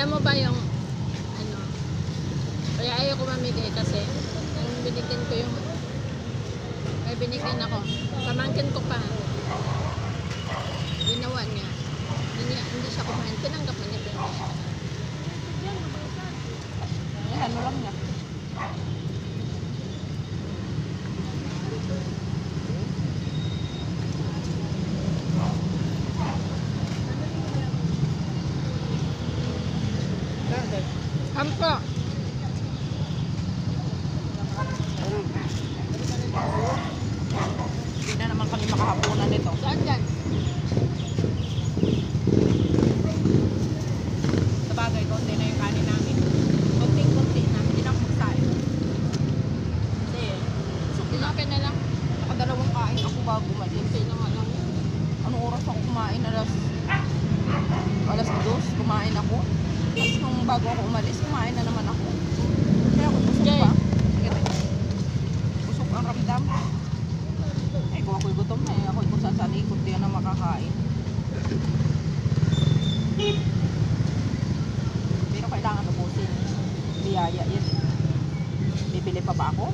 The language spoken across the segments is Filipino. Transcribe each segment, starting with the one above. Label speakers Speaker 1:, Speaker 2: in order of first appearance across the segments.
Speaker 1: Alam mo ba yung ano, kaya ayaw ko mamili kasi yung binigyan ko yung ay binigyan ako. Pamangkin ko pa. Ginawa niya. Hindi siya kumain. Tinanggap na niya pero hindi siya.
Speaker 2: Yan, ano lang niya.
Speaker 1: Hampo.
Speaker 2: Hindi na naman kami makahapunan nito.
Speaker 1: Saan dyan?
Speaker 2: Sa bagay, konti na yung kanin namin. Konting-konti na. Hindi na ako magsain. Kasi,
Speaker 1: Tinapin na lang.
Speaker 2: nakadalawang kain ako bago umalis.
Speaker 1: Sino nga lang.
Speaker 2: Anong oras ako kumain? Alas 2, kumain ako. Tapos nung bago ako umalis, kumain na naman ako. Kaya ako busog
Speaker 1: Jay.
Speaker 2: pa. Busog ang ramdam. Eh, kung ako'y gutom na eh. Ako'y kung saan sa likod, di na makakain. Pero kailangan ubusin. Biyaya yan eh. Bibili pa ba ako?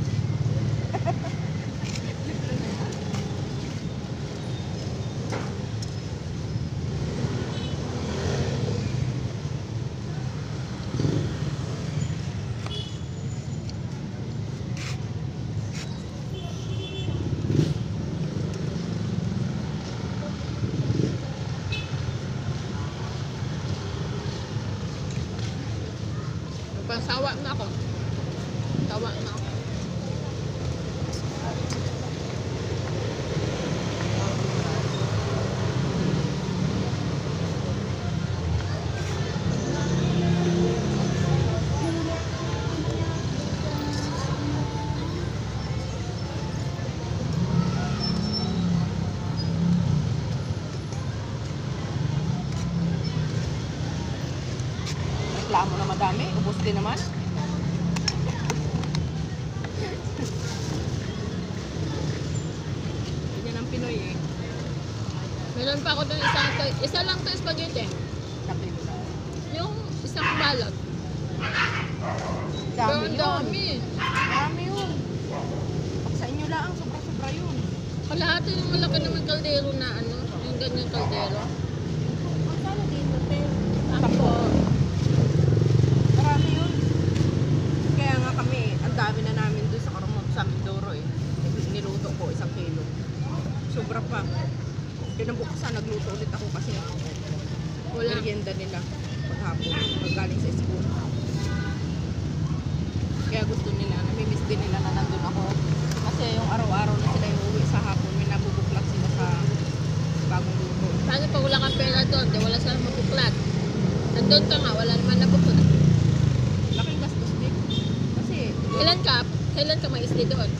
Speaker 1: Sawa na ako. Sawa na ako.
Speaker 2: Reklamo na madami. Ubus din naman. Yan ang Pinoy eh.
Speaker 1: Meron pa ako doon isa lang to spaghetti.
Speaker 2: Kapilo na.
Speaker 1: Yung isang balot. Pero
Speaker 2: Dami
Speaker 1: ang
Speaker 2: yun.
Speaker 1: dami.
Speaker 2: Dami yun. Pag sa inyo lang, sobra-sobra yun.
Speaker 1: Kalahati yung malaki naman kaldero na ano, yung ganyang kaldero.
Speaker 2: Magkano dito, te?
Speaker 1: Ako,
Speaker 2: Marami yun. Kaya nga kami, ang dami na namin doon sa Karumot, sa Mindoro eh. Niluto ko 1 kilo. Sobra pa. Kinabukasan, nagluto ulit ako kasi
Speaker 1: wala.
Speaker 2: merienda nila paghapon, paggaling sa school. Kaya gusto nila, namimiss din nila na nandun ako. Kasi yung araw-araw na sila yung uwi sa hapon, may nabubuklat sila sa bagong luto.
Speaker 1: Paano pag wala kang pera doon? Di wala silang mapuklat. Nandun ka nga, wala naman napuklat.
Speaker 2: Laking gastos din. Kasi,
Speaker 1: Kailan ka? Kailan ka mag-stay doon?